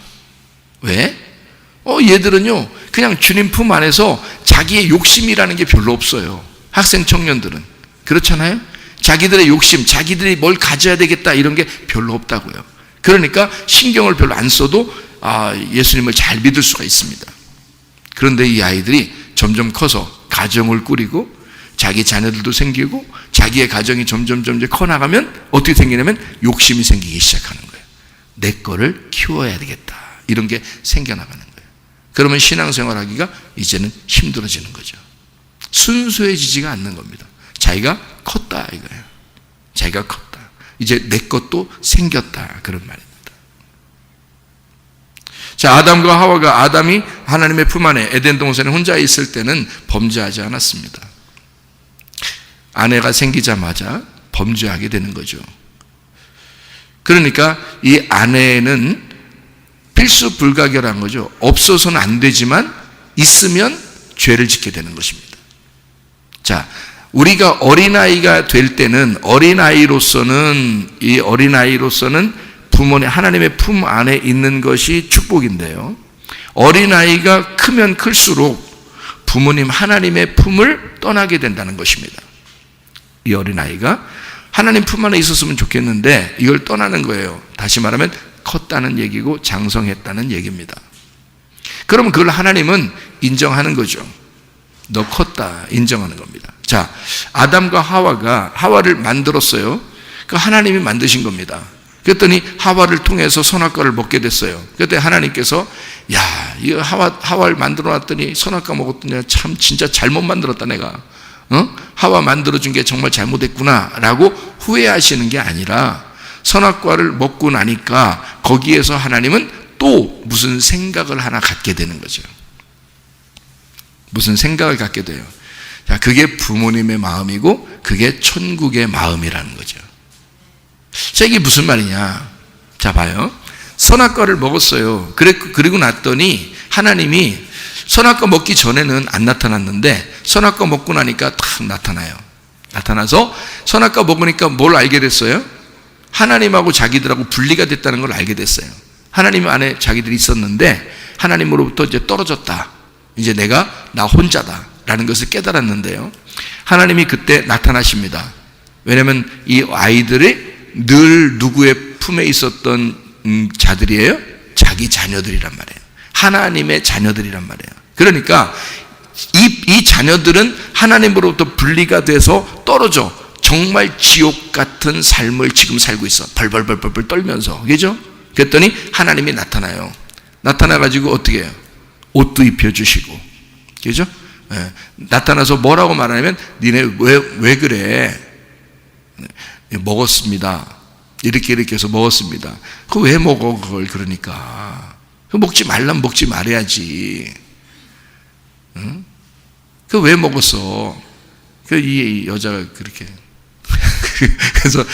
Speaker 1: 왜? 얘들은요, 그냥 주님 품 안에서 자기의 욕심이라는 게 별로 없어요. 학생, 청년들은. 그렇잖아요? 자기들의 욕심, 자기들이 뭘 가져야 되겠다 이런 게 별로 없다고요. 그러니까 신경을 별로 안 써도 예수님을 잘 믿을 수가 있습니다. 그런데 이 아이들이 점점 커서 가정을 꾸리고 자기 자녀들도 생기고 자기의 가정이 점점 커나가면 어떻게 생기냐면 욕심이 생기기 시작하는 거예요. 내 거를 키워야 되겠다. 이런 게 생겨나가는 거예요. 그러면 신앙생활하기가 이제는 힘들어지는 거죠. 순수해지지가 않는 겁니다. 자기가 컸다 이거예요. 자기가 컸다. 이제 내 것도 생겼다 그런 말입니다. 자, 아담과 하와가, 아담이 하나님의 품 안에 에덴 동산에 혼자 있을 때는 범죄하지 않았습니다. 아내가 생기자마자 범죄하게 되는 거죠. 그러니까 이 아내는 필수 불가결한 거죠. 없어서는 안 되지만 있으면 죄를 짓게 되는 것입니다. 자, 우리가 어린아이가 될 때는 어린아이로서는 부모님 하나님의 품 안에 있는 것이 축복인데요. 어린아이가 크면 클수록 부모님 하나님의 품을 떠나게 된다는 것입니다. 이 어린아이가 하나님 품 안에 있었으면 좋겠는데 이걸 떠나는 거예요. 다시 말하면 컸다는 얘기고 장성했다는 얘기입니다. 그러면 그걸 하나님은 인정하는 거죠. 너 컸다 인정하는 겁니다. 자, 아담과 하와를 만들었어요. 그 하나님이 만드신 겁니다. 그랬더니 하와를 통해서 선악과를 먹게 됐어요. 그랬더니 하나님께서 야, 이 하와를 만들어 놨더니 선악과 먹었더니 참 진짜 잘못 만들었다 내가. 하와 만들어준 게 정말 잘못했구나 라고 후회하시는 게 아니라 선악과를 먹고 나니까 거기에서 하나님은 또 무슨 생각을 하나 갖게 되는 거죠. 무슨 생각을 갖게 돼요. 자, 그게 부모님의 마음이고 그게 천국의 마음이라는 거죠. 자, 이게 무슨 말이냐? 자, 봐요. 선악과를 먹었어요. 그리고 났더니 하나님이 선악과 먹기 전에는 안 나타났는데 선악과 먹고 나니까 탁 나타나요. 나타나서 선악과 먹으니까 뭘 알게 됐어요? 하나님하고 자기들하고 분리가 됐다는 걸 알게 됐어요. 하나님 안에 자기들이 있었는데 하나님으로부터 이제 떨어졌다. 이제 내가 나 혼자다 라는 것을 깨달았는데요, 하나님이 그때 나타나십니다. 왜냐하면 이 아이들이 늘 누구의 품에 있었던 자들이에요? 자기 자녀들이란 말이에요. 하나님의 자녀들이란 말이에요. 그러니까 이 자녀들은 하나님으로부터 분리가 돼서 떨어져 정말 지옥 같은 삶을 지금 살고 있어. 벌벌 떨면서. 그죠? 그랬더니 하나님이 나타나요. 나타나가지고 어떻게 해요? 옷도 입혀주시고. 그죠? 네. 나타나서 뭐라고 말하냐면 니네 왜 그래? 먹었습니다. 이렇게 해서 먹었습니다. 그거 왜 먹어 그걸? 그러니까 먹지 말라면 먹지 말아야지. 응? 그 왜 먹었어? 이 여자가 그렇게 그래서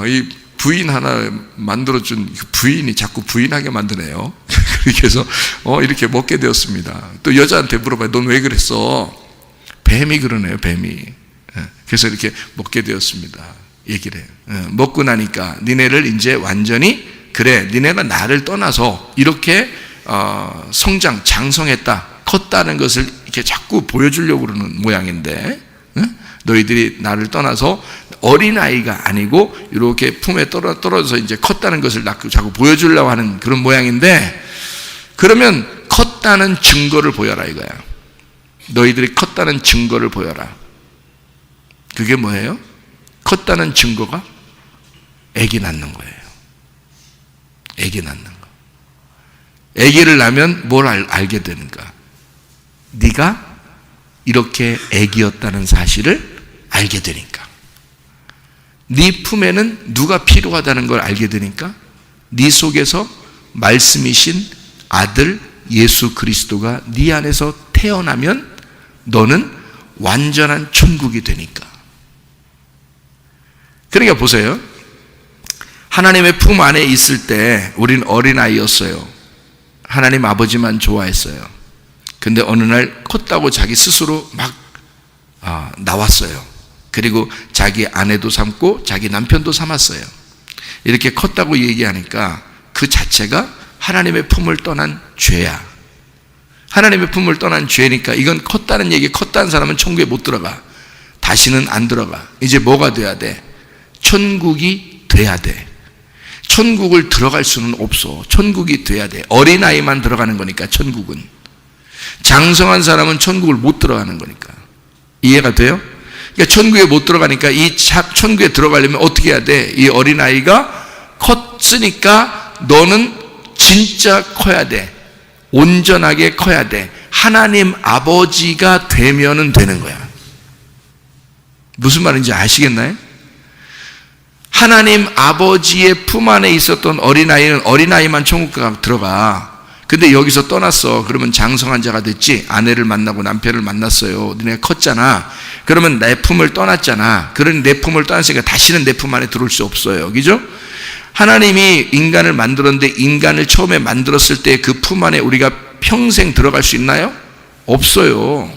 Speaker 1: 이 부인 하나 만들어준 부인이 자꾸 부인하게 만드네요. 그렇게 해서 이렇게 먹게 되었습니다. 또 여자한테 물어봐요. 넌 왜 그랬어? 뱀이 그러네요. 뱀이. 그래서 이렇게 먹게 되었습니다. 얘기를 해요. 먹고 나니까 니네를 이제 완전히 그래 니네가 나를 떠나서 이렇게 성장 장성했다 컸다는 것을 이렇게 자꾸 보여주려고 그러는 모양인데, 너희들이 나를 떠나서 어린아이가 아니고 이렇게 품에 떨어져서 이제 컸다는 것을 자꾸 보여주려고 하는 그런 모양인데, 그러면 컸다는 증거를 보여라 이거야. 너희들이 컸다는 증거를 보여라. 그게 뭐예요? 컸다는 증거가 아기 낳는 거예요. 아기 낳는 거. 아기를 낳으면 뭘 알게 되는가? 네가 이렇게 아기였다는 사실을 알게 되니까. 네 품에는 누가 필요하다는 걸 알게 되니까 네 속에서 말씀이신 아들 예수 그리스도가 네 안에서 태어나면 너는 완전한 천국이 되니까. 그러니까 보세요. 하나님의 품 안에 있을 때 우린 어린아이였어요. 하나님 아버지만 좋아했어요. 근데 어느 날 컸다고 자기 스스로 막 나왔어요. 그리고 자기 아내도 삼고 자기 남편도 삼았어요. 이렇게 컸다고 얘기하니까 그 자체가 하나님의 품을 떠난 죄야. 하나님의 품을 떠난 죄니까 이건 컸다는 얘기, 컸다는 사람은 천국에 못 들어가. 다시는 안 들어가. 이제 뭐가 돼야 돼? 천국이 돼야 돼. 천국을 들어갈 수는 없어. 천국이 돼야 돼. 어린아이만 들어가는 거니까 천국은. 장성한 사람은 천국을 못 들어가는 거니까. 이해가 돼요? 그러니까 천국에 못 들어가니까 이 천국에 들어가려면 어떻게 해야 돼? 이 어린아이가 컸으니까 너는 진짜 커야 돼. 온전하게 커야 돼. 하나님 아버지가 되면은 되는 거야. 무슨 말인지 아시겠나요? 하나님 아버지의 품 안에 있었던 어린아이는 어린아이만 천국 들어가. 근데 여기서 떠났어. 그러면 장성한 자가 됐지. 아내를 만나고 남편을 만났어요. 너네가 컸잖아. 그러면 내 품을 떠났잖아. 그런 내 품을 떠났으니까 다시는 내 품 안에 들어올 수 없어요. 그죠? 하나님이 인간을 만들었는데 인간을 처음에 만들었을 때 그 품 안에 우리가 평생 들어갈 수 있나요? 없어요.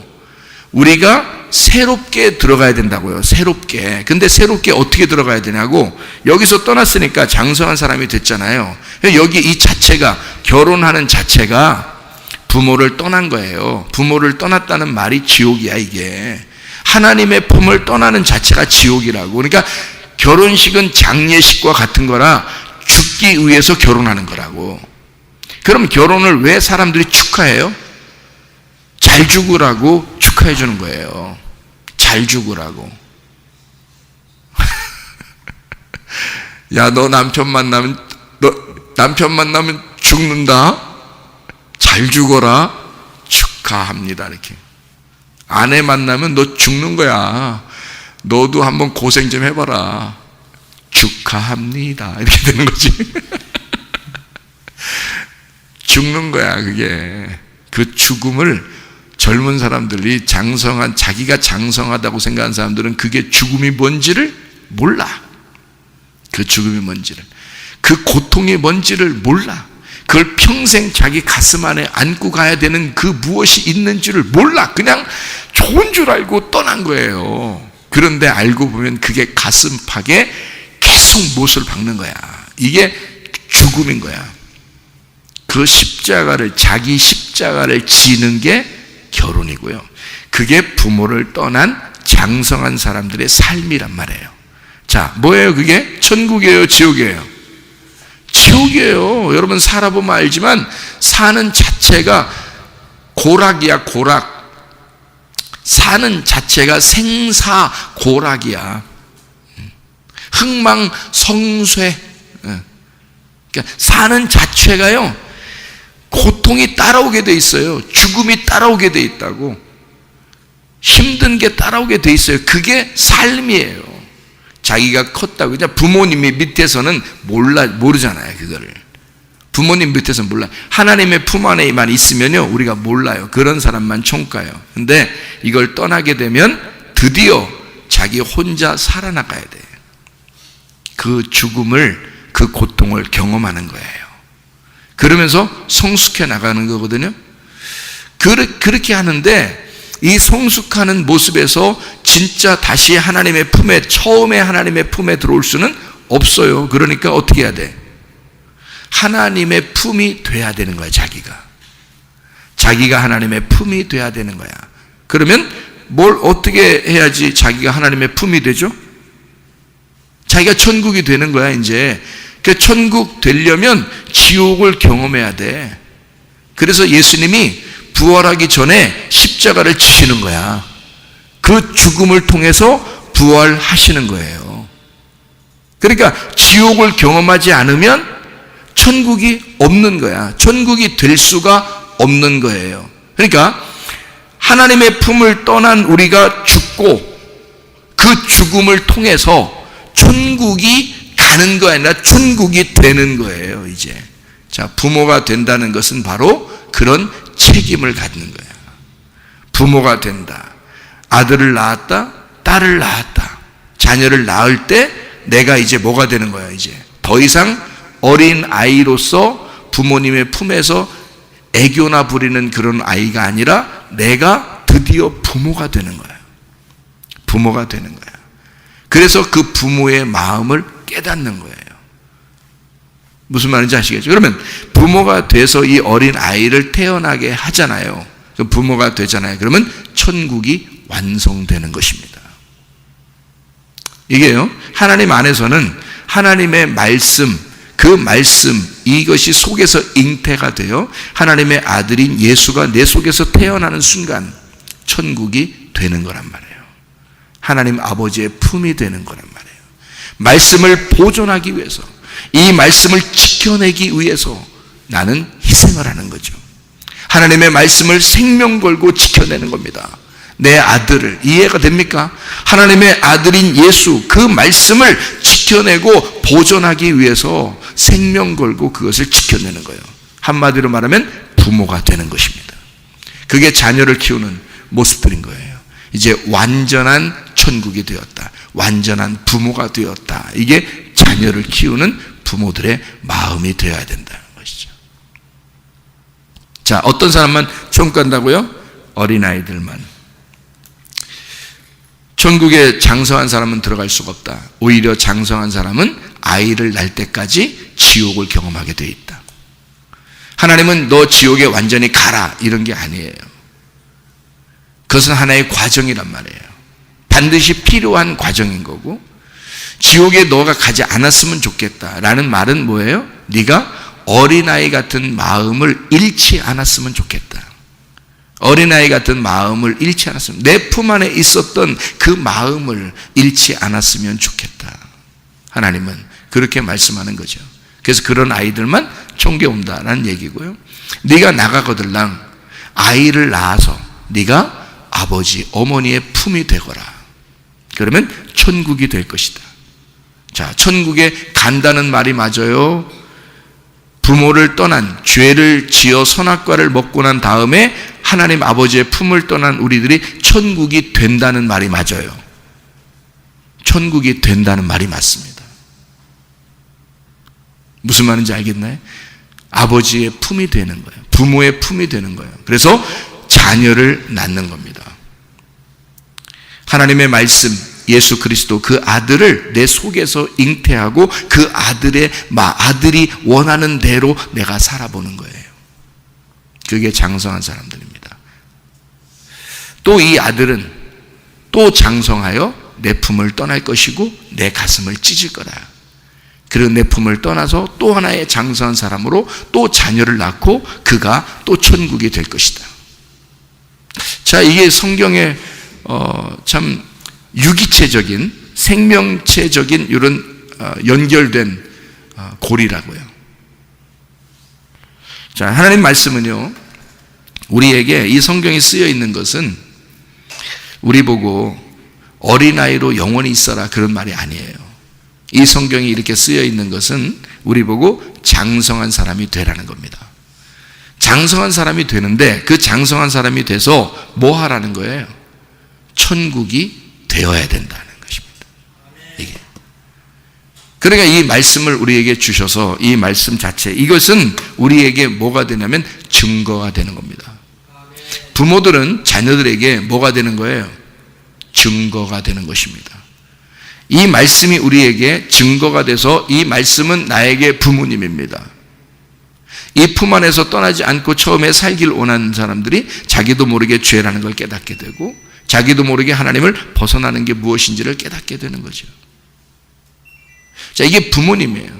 Speaker 1: 우리가 새롭게 들어가야 된다고요. 새롭게. 근데 새롭게 어떻게 들어가야 되냐고, 여기서 떠났으니까 장성한 사람이 됐잖아요. 여기 이 자체가, 결혼하는 자체가 부모를 떠난 거예요. 부모를 떠났다는 말이 지옥이야 이게. 하나님의 품을 떠나는 자체가 지옥이라고. 그러니까 결혼식은 장례식과 같은 거라 죽기 위해서 결혼하는 거라고. 그럼 결혼을 왜 사람들이 축하해요? 잘 죽으라고 축하해 주는 거예요. 잘 죽으라고. 야, 너 남편 만나면 죽는다? 잘 죽어라? 축하합니다. 이렇게. 아내 만나면 너 죽는 거야. 너도 한번 고생 좀 해봐라. 축하합니다. 이렇게 되는 거지. 죽는 거야, 그게. 그 죽음을 젊은 사람들이 자기가 장성하다고 생각하는 사람들은 그게 죽음이 뭔지를 몰라. 그 죽음이 뭔지를. 그 고통이 뭔지를 몰라. 그걸 평생 자기 가슴 안에 안고 가야 되는 그 무엇이 있는지를 몰라. 그냥 좋은 줄 알고 떠난 거예요. 그런데 알고 보면 그게 가슴팍에 계속 못을 박는 거야. 이게 죽음인 거야. 그 십자가를, 자기 십자가를 지는 게 결혼이고요. 그게 부모를 떠난 장성한 사람들의 삶이란 말이에요. 자, 뭐예요 그게? 천국이에요, 지옥이에요? 지옥이에요. 여러분 살아보면 알지만 사는 자체가 고락이야, 고락. 사는 자체가 생사고락이야. 흥망성쇠. 그러니까 사는 자체가요, 고통이 따라오게 돼 있어요. 죽음이 따라오게 돼 있다고. 힘든 게 따라오게 돼 있어요. 그게 삶이에요. 자기가 컸다고. 그냥 부모님이 밑에서는 모르잖아요, 그거를. 부모님 밑에서는 몰라. 하나님의 품 안에만 있으면요, 우리가 몰라요. 그런 사람만 총가요. 근데 이걸 떠나게 되면 드디어 자기 혼자 살아나가야 돼. 그 죽음을, 그 고통을 경험하는 거예요. 그러면서 성숙해 나가는 거거든요. 그렇게 하는데, 이 성숙하는 모습에서 진짜 다시 하나님의 품에, 처음에 하나님의 품에 들어올 수는 없어요. 그러니까 어떻게 해야 돼? 하나님의 품이 돼야 되는 거야, 자기가 하나님의 품이 돼야 되는 거야. 그러면 뭘 어떻게 해야지 자기가 하나님의 품이 되죠? 자기가 천국이 되는 거야, 이제. 그 천국 되려면 지옥을 경험해야 돼. 그래서 예수님이 부활하기 전에 십자가를 지시는 거야. 그 죽음을 통해서 부활하시는 거예요. 그러니까 지옥을 경험하지 않으면 천국이 없는 거야. 천국이 될 수가 없는 거예요. 그러니까 하나님의 품을 떠난 우리가 죽고 그 죽음을 통해서 천국이 가는 거 아니라 천국이 되는 거예요, 이제. 자, 부모가 된다는 것은 바로 그런 책임을 갖는 거야. 부모가 된다. 아들을 낳았다, 딸을 낳았다. 자녀를 낳을 때 내가 이제 뭐가 되는 거야, 이제. 더 이상 어린 아이로서 부모님의 품에서 애교나 부리는 그런 아이가 아니라 내가 드디어 부모가 되는 거야. 부모가 되는 거야. 그래서 그 부모의 마음을 깨닫는 거예요. 무슨 말인지 아시겠죠? 그러면 부모가 돼서 이 어린 아이를 태어나게 하잖아요. 부모가 되잖아요. 그러면 천국이 완성되는 것입니다. 이게요, 하나님 안에서는 하나님의 말씀, 그 말씀, 이것이 속에서 잉태가 되어 하나님의 아들인 예수가 내 속에서 태어나는 순간 천국이 되는 거란 말이에요. 하나님 아버지의 품이 되는 거란 말이에요. 말씀을 보존하기 위해서, 이 말씀을 지켜내기 위해서 나는 희생을 하는 거죠. 하나님의 말씀을 생명 걸고 지켜내는 겁니다. 내 아들을, 이해가 됩니까? 하나님의 아들인 예수, 그 말씀을 지켜내고 보존하기 위해서 생명 걸고 그것을 지켜내는 거예요. 한마디로 말하면 부모가 되는 것입니다. 그게 자녀를 키우는 모습들인 거예요. 이제 완전한 천국이 되었다. 완전한 부모가 되었다. 이게 자녀를 키우는 부모들의 마음이 되어야 된다는 것이죠. 자, 어떤 사람만 천국 간다고요? 어린아이들만. 천국에 장성한 사람은 들어갈 수가 없다. 오히려 장성한 사람은 아이를 낳을 때까지 지옥을 경험하게 되어 있다. 하나님은 너 지옥에 완전히 가라 이런 게 아니에요. 그것은 하나의 과정이란 말이에요. 반드시 필요한 과정인 거고, 지옥에 너가 가지 않았으면 좋겠다라는 말은 뭐예요? 네가 어린아이 같은 마음을 잃지 않았으면 좋겠다. 어린아이 같은 마음을 잃지 않았으면, 내 품 안에 있었던 그 마음을 잃지 않았으면 좋겠다. 하나님은 그렇게 말씀하는 거죠. 그래서 그런 아이들만 천국에 온다라는 얘기고요. 네가 나가거들랑 아이를 낳아서 네가 아버지, 어머니의 품이 되거라. 그러면 천국이 될 것이다. 자, 천국에 간다는 말이 맞아요. 부모를 떠난, 죄를 지어 선악과를 먹고 난 다음에 하나님 아버지의 품을 떠난 우리들이 천국이 된다는 말이 맞아요. 천국이 된다는 말이 맞습니다. 무슨 말인지 알겠나요? 아버지의 품이 되는 거예요. 부모의 품이 되는 거예요. 그래서 자녀를 낳는 겁니다. 하나님의 말씀, 예수 그리스도 그 아들을 내 속에서 잉태하고 그 아들이 원하는 대로 내가 살아보는 거예요. 그게 장성한 사람들입니다. 또 이 아들은 또 장성하여 내 품을 떠날 것이고 내 가슴을 찢을 거다. 그리고 내 품을 떠나서 또 하나의 장성한 사람으로 또 자녀를 낳고 그가 또 천국이 될 것이다. 자, 이게 성경의 참 유기체적인 생명체적인 이런 연결된 고리라고요. 자, 하나님 말씀은요, 우리에게 이 성경이 쓰여 있는 것은 우리 보고 어린아이로 영원히 있어라 그런 말이 아니에요. 이 성경이 이렇게 쓰여 있는 것은 우리 보고 장성한 사람이 되라는 겁니다. 장성한 사람이 되는데 그 장성한 사람이 돼서 뭐 하라는 거예요? 천국이 되어야 된다는 것입니다. 이게. 그러니까 이 말씀을 우리에게 주셔서 이 말씀 자체, 이것은 우리에게 뭐가 되냐면 증거가 되는 겁니다. 부모들은 자녀들에게 뭐가 되는 거예요? 증거가 되는 것입니다. 이 말씀이 우리에게 증거가 돼서 이 말씀은 나에게 부모님입니다. 이 품 안에서 떠나지 않고 처음에 살기를 원하는 사람들이 자기도 모르게 죄라는 걸 깨닫게 되고 자기도 모르게 하나님을 벗어나는 게 무엇인지를 깨닫게 되는 거죠. 자, 이게 부모님이에요.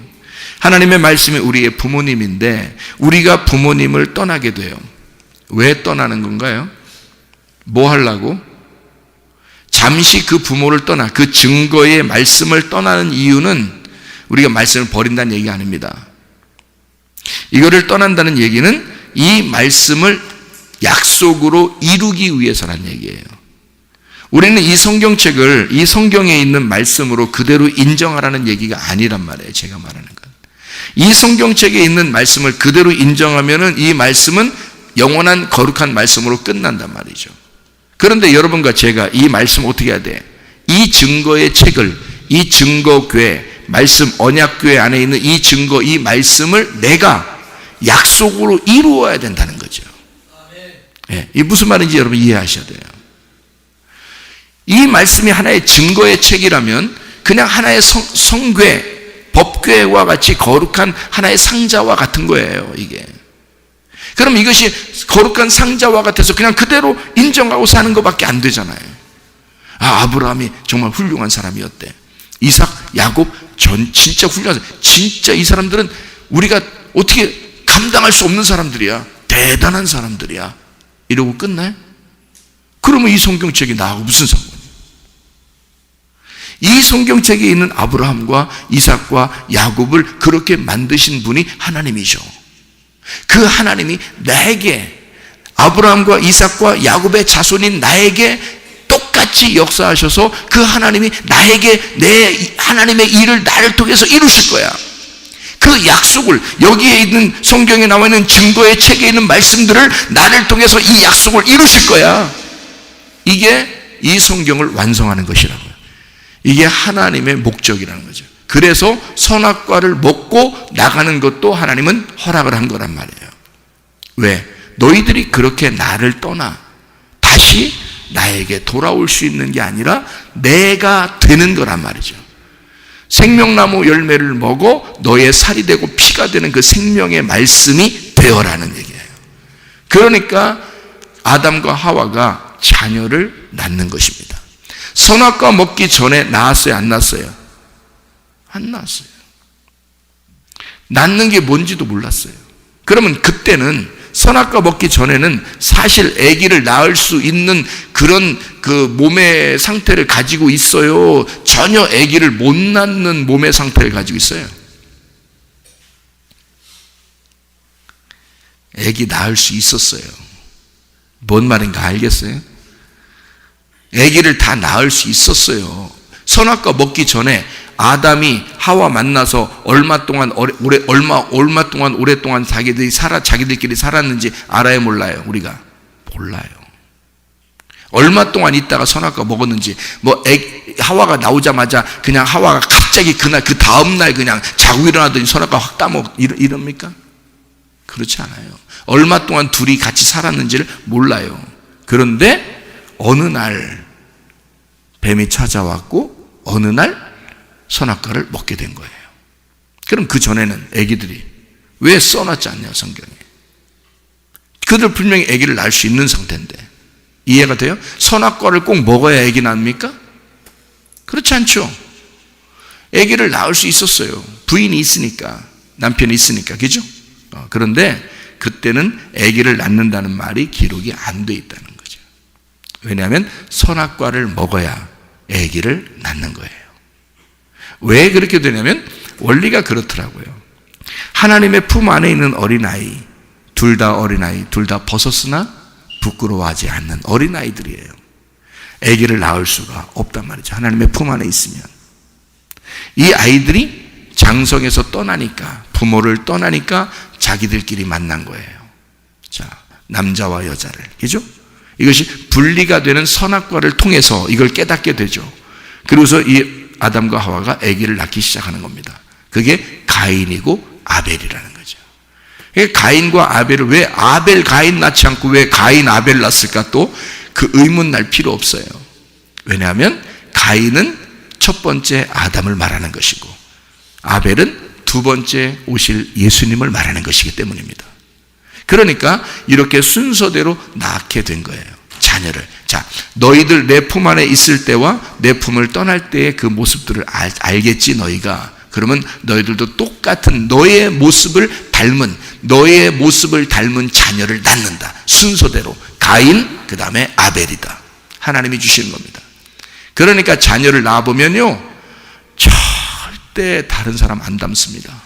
Speaker 1: 하나님의 말씀이 우리의 부모님인데 우리가 부모님을 떠나게 돼요. 왜 떠나는 건가요? 뭐 하려고? 잠시 그 부모를 떠나, 그 증거의 말씀을 떠나는 이유는 우리가 말씀을 버린다는 얘기가 아닙니다. 이거를 떠난다는 얘기는 이 말씀을 약속으로 이루기 위해서란 얘기예요. 우리는 이 성경책을 이 성경에 있는 말씀으로 그대로 인정하라는 얘기가 아니란 말이에요. 제가 말하는 건. 이 성경책에 있는 말씀을 그대로 인정하면은 이 말씀은 영원한 거룩한 말씀으로 끝난단 말이죠. 그런데 여러분과 제가 이 말씀 어떻게 해야 돼? 이 증거의 책을, 이 증거교회, 말씀 언약교회 안에 있는 이 증거, 이 말씀을 내가 약속으로 이루어야 된다는 거죠. 예, 이게 무슨 말인지 여러분 이해하셔야 돼요. 이 말씀이 하나의 증거의 책이라면 그냥 하나의 성궤, 법궤와 같이 거룩한 하나의 상자와 같은 거예요, 이게. 그럼 이것이 거룩한 상자와 같아서 그냥 그대로 인정하고 사는 것밖에 안 되잖아요. 아, 아브라함이 정말 훌륭한 사람이었대. 이삭, 야곱, 진짜 훌륭한 사람. 진짜 이 사람들은 우리가 어떻게 감당할 수 없는 사람들이야. 대단한 사람들이야. 이러고 끝나요? 그러면 이 성경책이 나하고 무슨 상관이에요? 이 성경책에 있는 아브라함과 이삭과 야곱을 그렇게 만드신 분이 하나님이죠. 그 하나님이 나에게, 아브라함과 이삭과 야곱의 자손인 나에게 똑같이 역사하셔서 그 하나님이 나에게 내 하나님의 일을 나를 통해서 이루실 거야. 그 약속을, 여기에 있는 성경에 나와 있는 증거의 책에 있는 말씀들을 나를 통해서 이 약속을 이루실 거야. 이게 이 성경을 완성하는 것이라고요. 이게 하나님의 목적이라는 거죠. 그래서 선악과를 먹고 나가는 것도 하나님은 허락을 한 거란 말이에요. 왜? 너희들이 그렇게 나를 떠나 다시 나에게 돌아올 수 있는 게 아니라 내가 되는 거란 말이죠. 생명나무 열매를 먹어 너의 살이 되고 피가 되는 그 생명의 말씀이 되어라는 얘기예요. 그러니까 아담과 하와가 자녀를 낳는 것입니다. 선악과 먹기 전에 낳았어요, 안 낳았어요? 안 낳았어요. 낳는 게 뭔지도 몰랐어요. 그러면 그때는 선악과 먹기 전에는 사실 아기를 낳을 수 있는 그런 그 몸의 상태를 가지고 있어요? 전혀 아기를 못 낳는 몸의 상태를 가지고 있어요? 아기 낳을 수 있었어요. 뭔 말인가 알겠어요? 아기를 다 낳을 수 있었어요. 선악과 먹기 전에 아담이 하와 만나서 얼마 동안 오랫동안 자기들끼리 살았는지 알아요, 몰라요? 우리가 몰라요. 얼마 동안 있다가 선악과 먹었는지, 하와가 나오자마자 그냥 하와가 갑자기 그날, 그 다음날 그냥 자고 일어나더니 선악과 확 따먹, 이럽니까? 그렇지 않아요. 얼마 동안 둘이 같이 살았는지를 몰라요. 그런데 어느 날 뱀이 찾아왔고 어느 날 선악과를 먹게 된 거예요. 그럼 그 전에는 아기들이 왜 써놨지 않냐, 성경에. 그들 분명히 아기를 낳을 수 있는 상태인데. 이해가 돼요? 선악과를 꼭 먹어야 아기 납니까? 그렇지 않죠. 아기를 낳을 수 있었어요. 부인이 있으니까, 남편이 있으니까, 그죠? 그런데 그때는 아기를 낳는다는 말이 기록이 안 돼 있다는 거죠. 왜냐하면 선악과를 먹어야 아기를 낳는 거예요. 왜 그렇게 되냐면 원리가 그렇더라고요. 하나님의 품 안에 있는 어린아이, 둘 다 어린아이, 둘 다 벗었으나 부끄러워하지 않는 어린아이들이에요. 아기를 낳을 수가 없단 말이죠. 하나님의 품 안에 있으면. 이 아이들이 장성에서 떠나니까, 부모를 떠나니까 자기들끼리 만난 거예요. 자, 남자와 여자를, 그죠? 이것이 분리가 되는 선악과를 통해서 이걸 깨닫게 되죠. 그래서 이 아담과 하와가 아기를 낳기 시작하는 겁니다. 그게 가인이고 아벨이라는 거죠. 가인과 아벨을 왜 아벨 가인 낳지 않고 왜 가인 아벨 낳았을까? 또 그 의문 날 필요 없어요. 왜냐하면 가인은 첫 번째 아담을 말하는 것이고 아벨은 두 번째 오실 예수님을 말하는 것이기 때문입니다. 그러니까 이렇게 순서대로 낳게 된 거예요. 자녀를. 자, 너희들 내 품 안에 있을 때와 내 품을 떠날 때의 그 모습들을 알겠지, 너희가. 그러면 너희들도 똑같은 너의 모습을 닮은 자녀를 낳는다. 순서대로. 가인, 그 다음에 아벨이다. 하나님이 주시는 겁니다. 그러니까 자녀를 낳아보면요, 절대 다른 사람 안 닮습니다.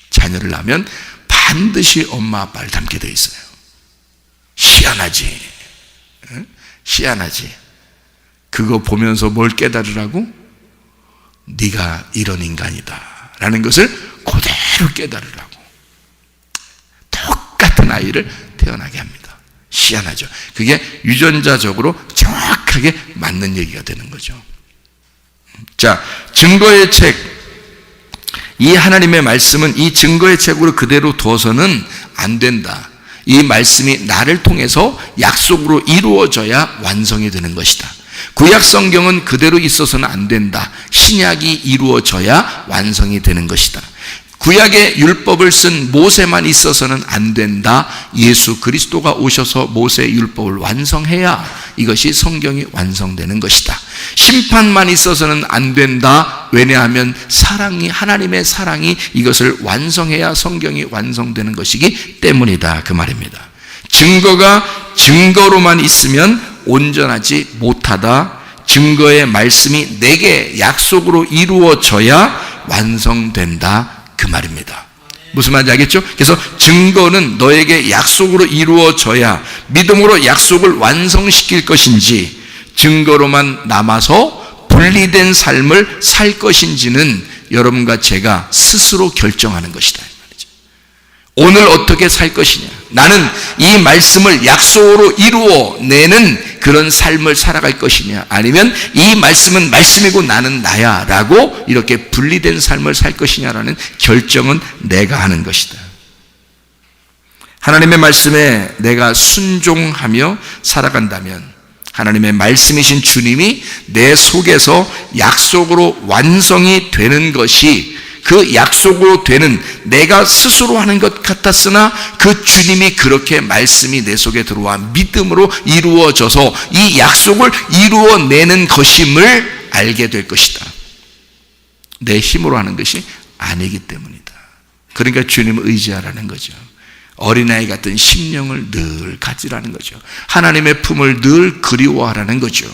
Speaker 1: 자녀를 낳으면 반드시 엄마 아빠를 닮게 돼 있어요. 희한하지. 응? 희한하지. 그거 보면서 뭘 깨달으라고? 네가 이런 인간이다 라는 것을 그대로 깨달으라고. 똑같은 아이를 태어나게 합니다. 희한하죠. 그게 유전자적으로 정확하게 맞는 얘기가 되는 거죠. 자, 증거의 책. 이 하나님의 말씀은 이 증거의 책으로 그대로 두어서는 안 된다. 이 말씀이 나를 통해서 약속으로 이루어져야 완성이 되는 것이다. 구약 성경은 그대로 있어서는 안 된다. 신약이 이루어져야 완성이 되는 것이다. 구약의 율법을 쓴 모세만 있어서는 안 된다. 예수 그리스도가 오셔서 모세의 율법을 완성해야 이것이 성경이 완성되는 것이다. 심판만 있어서는 안 된다. 왜냐하면 하나님의 사랑이 이것을 완성해야 성경이 완성되는 것이기 때문이다. 그 말입니다. 증거가 증거로만 있으면 온전하지 못하다. 증거의 말씀이 내게 약속으로 이루어져야 완성된다. 그 말입니다. 무슨 말인지 알겠죠? 그래서 증거는 너에게 약속으로 이루어져야 믿음으로 약속을 완성시킬 것인지 증거로만 남아서 분리된 삶을 살 것인지는 여러분과 제가 스스로 결정하는 것이다. 오늘 어떻게 살 것이냐. 나는 이 말씀을 약속으로 이루어내는 그런 삶을 살아갈 것이냐, 아니면 이 말씀은 말씀이고 나는 나야 라고 이렇게 분리된 삶을 살 것이냐라는 결정은 내가 하는 것이다. 하나님의 말씀에 내가 순종하며 살아간다면 하나님의 말씀이신 주님이 내 속에서 약속으로 완성이 되는 것이, 그 약속으로 되는, 내가 스스로 하는 것 같았으나 그 주님이 그렇게 말씀이 내 속에 들어와 믿음으로 이루어져서 이 약속을 이루어내는 것임을 알게 될 것이다. 내 힘으로 하는 것이 아니기 때문이다. 그러니까 주님을 의지하라는 거죠. 어린아이 같은 심령을 늘 가지라는 거죠. 하나님의 품을 늘 그리워하라는 거죠.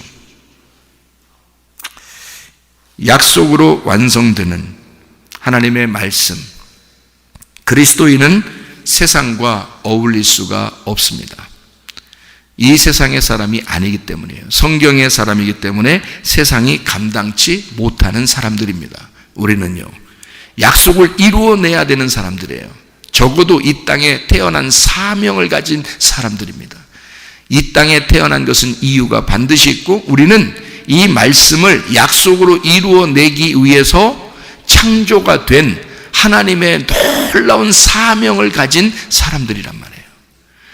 Speaker 1: 약속으로 완성되는 하나님의 말씀, 그리스도인은 세상과 어울릴 수가 없습니다. 이 세상의 사람이 아니기 때문이에요. 성경의 사람이기 때문에 세상이 감당치 못하는 사람들입니다. 우리는요, 약속을 이루어내야 되는 사람들이에요. 적어도 이 땅에 태어난 사명을 가진 사람들입니다. 이 땅에 태어난 것은 이유가 반드시 있고 우리는 이 말씀을 약속으로 이루어내기 위해서 창조가 된 하나님의 놀라운 사명을 가진 사람들이란 말이에요.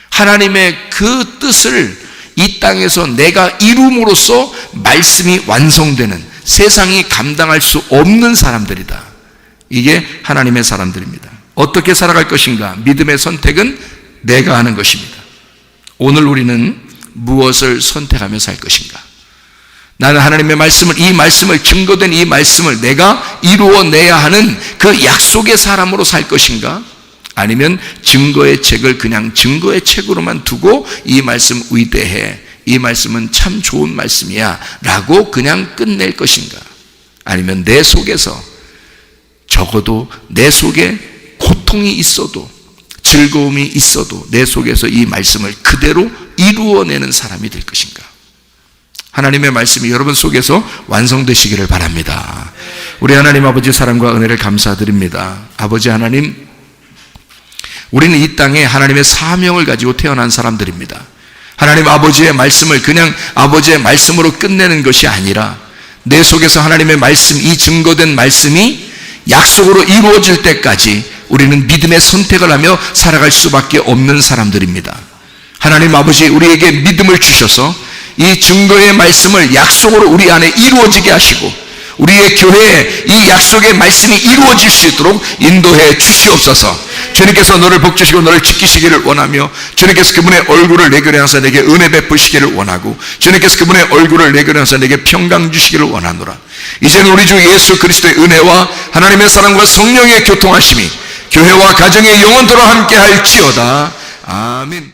Speaker 1: 하나님의 그 뜻을 이 땅에서 내가 이룸으로써 말씀이 완성되는, 세상이 감당할 수 없는 사람들이다. 이게 하나님의 사람들입니다. 어떻게 살아갈 것인가? 믿음의 선택은 내가 하는 것입니다. 오늘 우리는 무엇을 선택하며 살 것인가? 나는 하나님의 말씀을, 이 말씀을, 증거된 이 말씀을 내가 이루어내야 하는 그 약속의 사람으로 살 것인가? 아니면 증거의 책을 그냥 증거의 책으로만 두고 이 말씀 위대해, 이 말씀은 참 좋은 말씀이야 라고 그냥 끝낼 것인가? 아니면 내 속에서, 적어도 내 속에 고통이 있어도, 즐거움이 있어도 내 속에서 이 말씀을 그대로 이루어내는 사람이 될 것인가? 하나님의 말씀이 여러분 속에서 완성되시기를 바랍니다. 우리 하나님 아버지 사랑과 은혜를 감사드립니다. 아버지 하나님, 우리는 이 땅에 하나님의 사명을 가지고 태어난 사람들입니다. 하나님 아버지의 말씀을 그냥 아버지의 말씀으로 끝내는 것이 아니라 내 속에서 하나님의 말씀, 이 증거된 말씀이 약속으로 이루어질 때까지 우리는 믿음의 선택을 하며 살아갈 수밖에 없는 사람들입니다. 하나님 아버지, 우리에게 믿음을 주셔서 이 증거의 말씀을 약속으로 우리 안에 이루어지게 하시고 우리의 교회에 이 약속의 말씀이 이루어질 수 있도록 인도해 주시옵소서. 주님께서 너를 복주시고 너를 지키시기를 원하며, 주님께서 그분의 얼굴을 내게 향하사 내게 은혜 베푸시기를 원하고, 주님께서 그분의 얼굴을 내게 향하사 내게 평강 주시기를 원하노라. 이제는 우리 주 예수 그리스도의 은혜와 하나님의 사랑과 성령의 교통하심이 교회와 가정의 영원토록 함께 할지어다. 아멘.